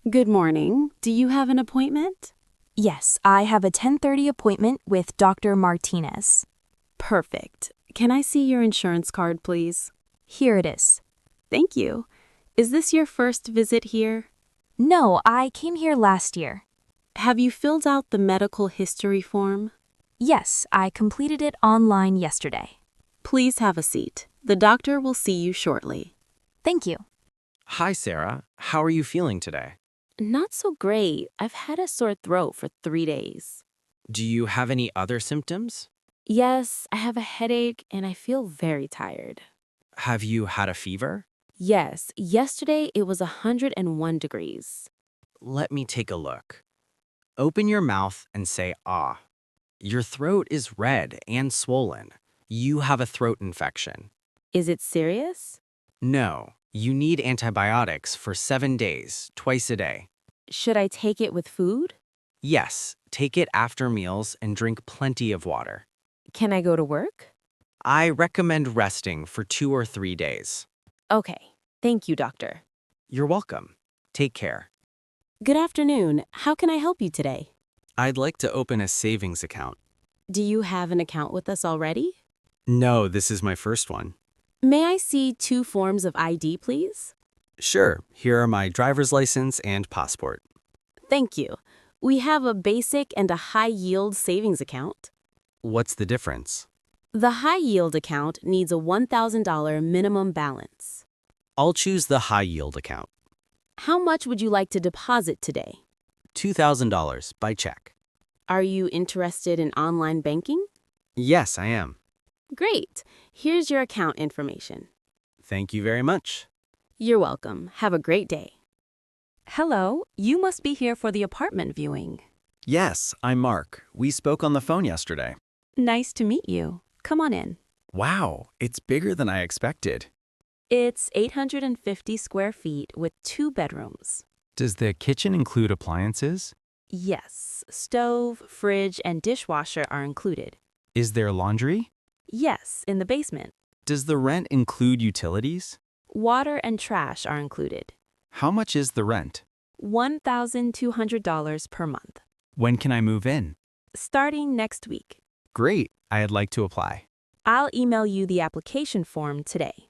Good morning. Do you have an appointment? Yes, I have a 10:30 appointment with Dr. Martinez. Perfect. Can I see your insurance card, please? Here it is. Thank you. Is this your first visit here? No, I came here last year. Have you filled out the medical history form? Yes, I completed it online yesterday. Please have a seat. The doctor will see you shortly. Thank you. Hi, Sarah. How are you feeling today? Not so great. I've had a sore throat for 3 days. Do you have any other symptoms? Yes, I have a headache and I feel very tired. Have you had a fever? Yes, yesterday it was 101 degrees. Let me take a look. Open your mouth and say ah. Your throat is red and swollen. You have a throat infection. Is it serious? No, you need antibiotics for 7 days, twice a day. Should I take it with food? Yes, take it after meals and drink plenty of water. Can I go to work? I recommend resting for 2 or 3 days. Okay. Thank you, doctor. You're welcome. Take care. Good afternoon. How can I help you today? I'd like to open a savings account. Do you have an account with us already? No, this is my first one. May I see 2 forms of ID, please? Sure, here are my driver's license and passport. Thank you. We have a basic and a high-yield savings account. What's the difference? The high-yield account needs a $1,000 minimum balance. I'll choose the high-yield account. How much would you like to deposit today? $2,000 by check. Are you interested in online banking? Yes, I am. Great. Here's your account information. Thank you very much. You're welcome. Have a great day. Hello, you must be here for the apartment viewing. Yes, I'm Mark. We spoke on the phone yesterday. Nice to meet you. Come on in. Wow, it's bigger than I expected. It's 850 square feet with 2 bedrooms. Does the kitchen include appliances? Yes, stove, fridge, and dishwasher are included. Is there laundry? Yes, in the basement. Does the rent include utilities? Water and trash are included. How much is the rent? $1,200 per month. When can I move in? Starting next week. Great, I'd like to apply. I'll email you the application form today.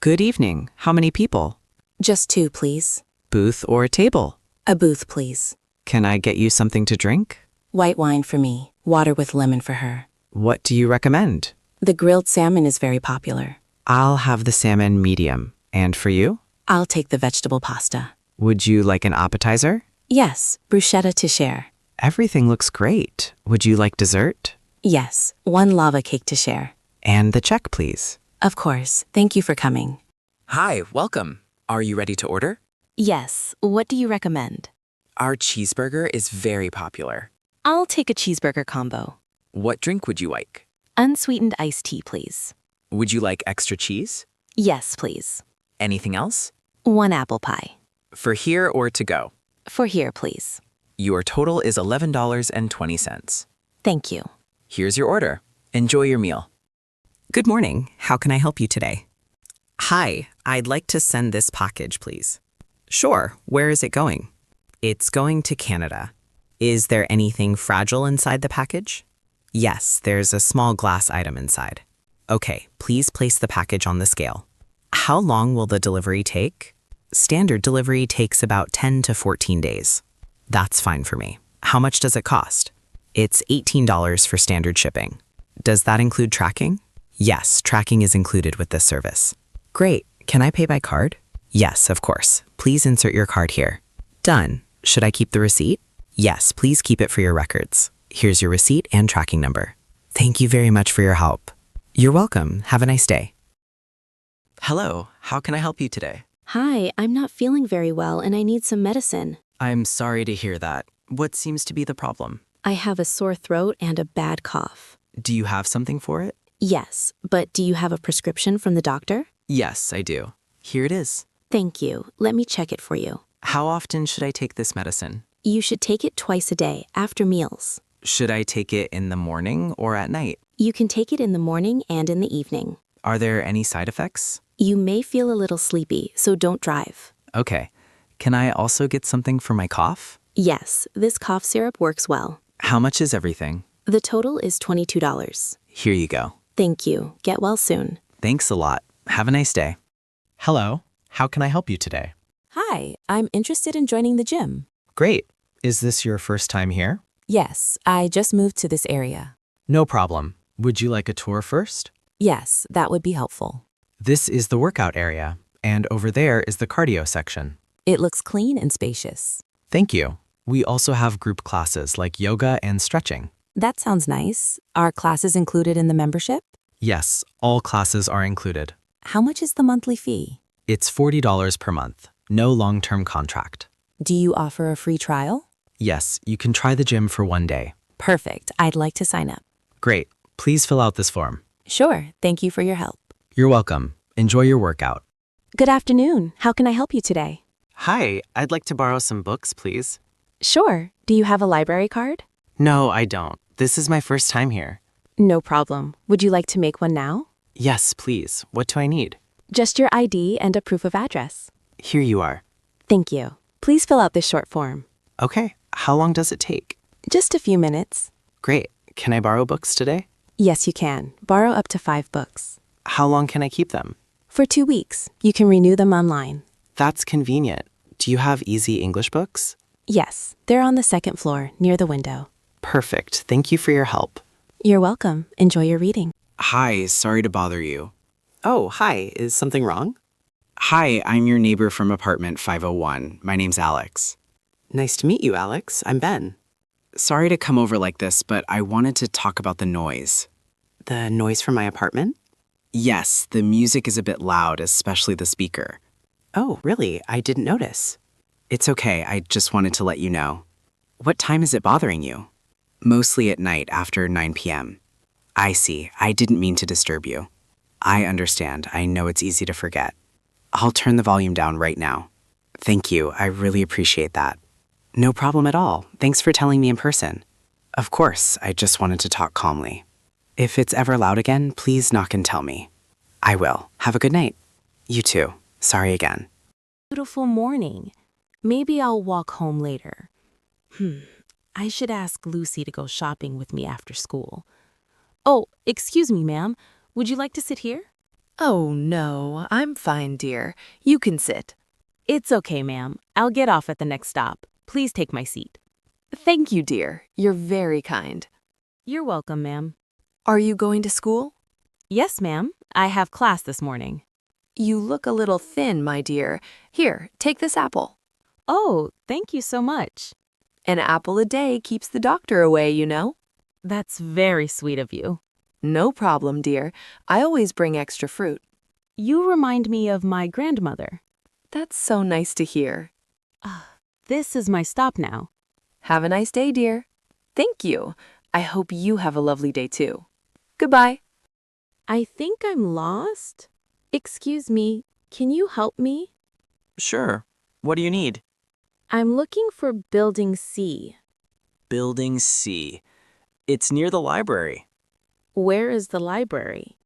Good evening. How many people? Just 2, please. Booth or table? A booth, please. Can I get you something to drink? White wine for me, water with lemon for her. What do you recommend? The grilled salmon is very popular. I'll have the salmon medium. And for you? I'll take the vegetable pasta. Would you like an appetizer? Yes, bruschetta to share. Everything looks great. Would you like dessert? Yes, 1 lava cake to share. And the check, please. Of course. Thank you for coming. Hi, welcome. Are you ready to order? Yes, what do you recommend? Our cheeseburger is very popular. I'll take a cheeseburger combo. What drink would you like? Unsweetened iced tea, please. Would you like extra cheese? Yes, please. Anything else? 1 apple pie. For here or to go? For here, please. Your total is $11.20. Thank you. Here's your order. Enjoy your meal. Good morning. How can I help you today? Hi, I'd like to send this package, please. Sure. Where is it going? It's going to Canada. Is there anything fragile inside the package? Yes, there's a small glass item inside. Okay, please place the package on the scale. How long will the delivery take? Standard delivery takes about 10 to 14 days. That's fine for me. How much does it cost? It's $18 for standard shipping. Does that include tracking? Yes, tracking is included with this service. Great. Can I pay by card? Yes, of course. Please insert your card here. Done. Should I keep the receipt? Yes, please keep it for your records. Here's your receipt and tracking number. Thank you very much for your help. You're welcome. Have a nice day. Hello, how can I help you today? Hi, I'm not feeling very well and I need some medicine. I'm sorry to hear that. What seems to be the problem? I have a sore throat and a bad cough. Do you have something for it? Yes, but do you have a prescription from the doctor? Yes, I do. Here it is. Thank you. Let me check it for you. How often should I take this medicine? You should take it twice a day, after meals. Should I take it in the morning or at night? You can take it in the morning and in the evening. Are there any side effects? You may feel a little sleepy, so don't drive. Okay. Can I also get something for my cough? Yes, this cough syrup works well. How much is everything? The total is $22. Here you go. Thank you. Get well soon. Thanks a lot. Have a nice day. Hello, how can I help you today? Hi, I'm interested in joining the gym. Great. Is this your first time here? Yes, I just moved to this area. No problem. Would you like a tour first? Yes, that would be helpful. This is the workout area, and over there is the cardio section. It looks clean and spacious. Thank you. We also have group classes like yoga and stretching. That sounds nice. Are classes included in the membership? Yes, all classes are included. How much is the monthly fee? It's $40 per month, no long-term contract. Do you offer a free trial? Yes, you can try the gym for 1 day. Perfect. I'd like to sign up. Great. Please fill out this form. Sure. Thank you for your help. You're welcome. Enjoy your workout. Good afternoon. How can I help you today? Hi, I'd like to borrow some books, please. Sure. Do you have a library card? No, I don't. This is my first time here. No problem. Would you like to make one now? Yes, please. What do I need? Just your ID and a proof of address. Here you are. Thank you. Please fill out this short form. Okay, how long does it take? Just a few minutes. Great. Can I borrow books today? Yes, you can. Borrow up to 5 books. How long can I keep them? For 2 weeks. You can renew them online. That's convenient. Do you have easy English books? Yes, they're on the second floor, near the window. Perfect. Thank you for your help. You're welcome. Enjoy your reading. Hi, sorry to bother you. Oh, hi. Is something wrong? Hi, I'm your neighbor from apartment 501. My name's Alex. Nice to meet you, Alex. I'm Ben. Sorry to come over like this, but I wanted to talk about the noise. The noise from my apartment? Yes, the music is a bit loud, especially the speaker. Oh, really? I didn't notice. It's okay, I just wanted to let you know. What time is it bothering you? Mostly at night after 9 p.m. I see. I didn't mean to disturb you. I understand. I know it's easy to forget. I'll turn the volume down right now. Thank you. I really appreciate that. No problem at all. Thanks for telling me in person. Of course, I just wanted to talk calmly. If it's ever loud again, please knock and tell me. I will. Have a good night. You too. Sorry again. Beautiful morning. Maybe I'll walk home later. I should ask Lucy to go shopping with me after school. Oh, excuse me, ma'am. Would you like to sit here? Oh, no, I'm fine, dear. You can sit. It's okay, ma'am. I'll get off at the next stop. Please take my seat. Thank you, dear. You're very kind. You're welcome, ma'am. Are you going to school? Yes, ma'am. I have class this morning. You look a little thin, my dear. Here, take this apple. Oh, thank you so much. An apple a day keeps the doctor away, you know. That's very sweet of you. No problem, dear. I always bring extra fruit. You remind me of my grandmother. That's so nice to hear. This is my stop now. Have a nice day, dear. Thank you. I hope you have a lovely day, too. Goodbye. I think I'm lost. Excuse me, can you help me? Sure. What do you need? I'm looking for Building C. Building C. It's near the library. Where is the library?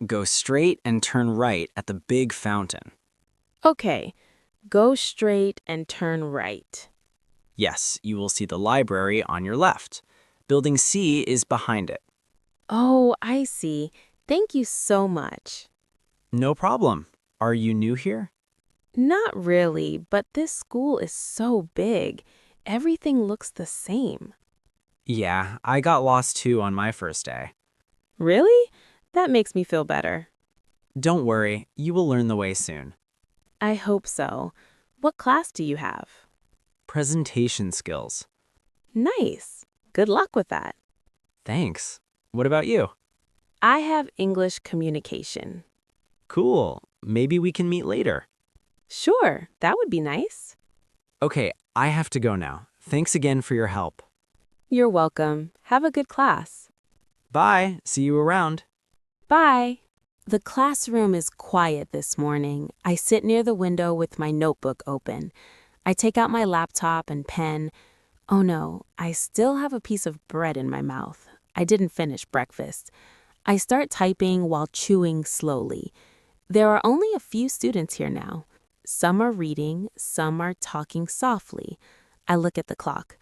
Go straight and turn right at the big fountain. Okay, go straight and turn right. Yes, you will see the library on your left. Building C is behind it. Oh, I see. Thank you so much. No problem. Are you new here? Not really, but this school is so big. Everything looks the same. Yeah, I got lost too on my first day. Really? That makes me feel better. Don't worry, you will learn the way soon. I hope so. What class do you have? Presentation skills. Nice. Good luck with that. Thanks. What about you? I have English communication. Cool. Maybe we can meet later. Sure, that would be nice. Okay, I have to go now. Thanks again for your help. You're welcome. Have a good class. Bye. See you around. Bye. The classroom is quiet this morning. I sit near the window with my notebook open. I take out my laptop and pen. Oh no, I still have a piece of bread in my mouth. I didn't finish breakfast. I start typing while chewing slowly. There are only a few students here now. Some are reading, some are talking softly. I look at the clock.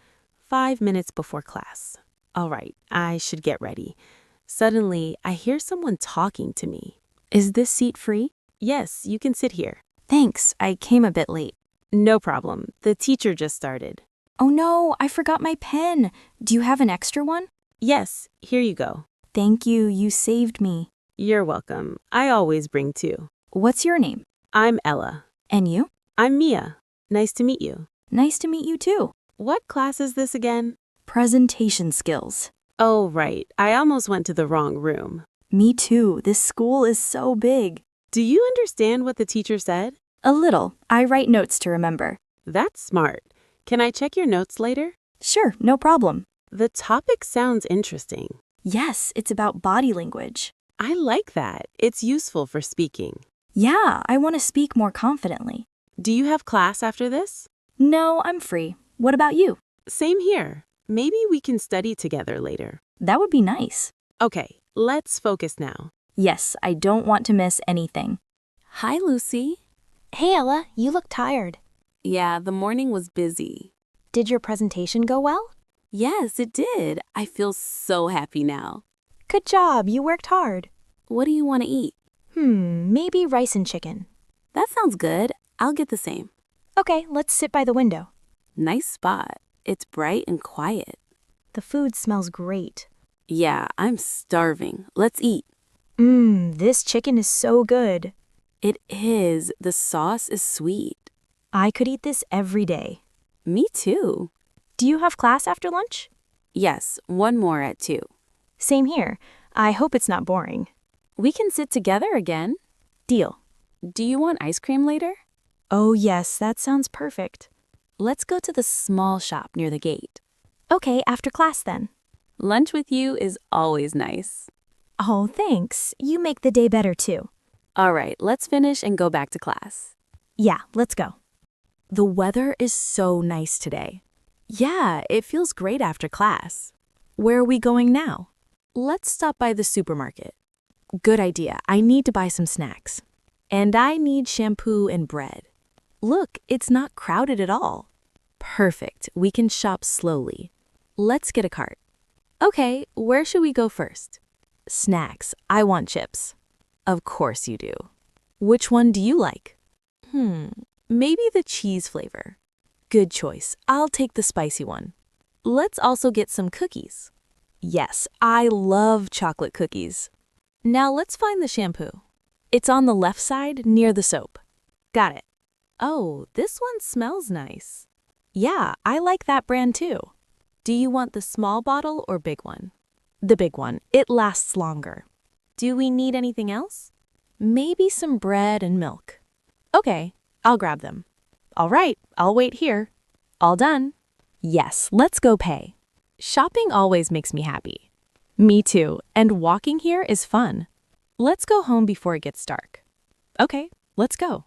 5 minutes before class. All right, I should get ready. Suddenly, I hear someone talking to me. Is this seat free? Yes, you can sit here. Thanks, I came a bit late. No problem. The teacher just started. Oh no, I forgot my pen. Do you have an extra one? Yes, here you go. Thank you, you saved me. You're welcome. I always bring two. What's your name? I'm Ella. And you? I'm Mia. Nice to meet you. Nice to meet you too. What class is this again? Presentation skills. Oh, right. I almost went to the wrong room. Me too, this school is so big. Do you understand what the teacher said? A little. I write notes to remember. That's smart. Can I check your notes later? Sure, no problem. The topic sounds interesting. Yes, it's about body language. I like that. It's useful for speaking. Yeah, I want to speak more confidently. Do you have class after this? No, I'm free. What about you? Same here. Maybe we can study together later. That would be nice. Okay, let's focus now. Yes, I don't want to miss anything. Hi, Lucy. Hey, Ella, you look tired. Yeah, the morning was busy. Did your presentation go well? Yes, it did. I feel so happy now. Good job, you worked hard. What do you want to eat? Maybe rice and chicken. That sounds good. I'll get the same. Okay, let's sit by the window. Nice spot. It's bright and quiet. The food smells great. Yeah, I'm starving. Let's eat. This chicken is so good. It is. The sauce is sweet. I could eat this every day. Me too. Do you have class after lunch? Yes, one more at 2. Same here. I hope it's not boring. We can sit together again. Deal. Do you want ice cream later? Oh yes, that sounds perfect. Let's go to the small shop near the gate. Okay, after class then. Lunch with you is always nice. Oh, thanks. You make the day better too. All right, let's finish and go back to class. Yeah, let's go. The weather is so nice today. Yeah, it feels great after class. Where are we going now? Let's stop by the supermarket. Good idea. I need to buy some snacks. And I need shampoo and bread. Look, it's not crowded at all. Perfect. We can shop slowly. Let's get a cart. Okay, where should we go first? Snacks. I want chips. Of course you do. Which one do you like? Maybe the cheese flavor. Good choice. I'll take the spicy one. Let's also get some cookies. Yes, I love chocolate cookies. Now let's find the shampoo. It's on the left side near the soap. Got it. Oh, this one smells nice. Yeah, I like that brand too. Do you want the small bottle or big one? The big one. It lasts longer. Do we need anything else? Maybe some bread and milk. Okay, I'll grab them. All right, I'll wait here. All done. Yes, let's go pay. Shopping always makes me happy. Me too, and walking here is fun. Let's go home before it gets dark. Okay, let's go.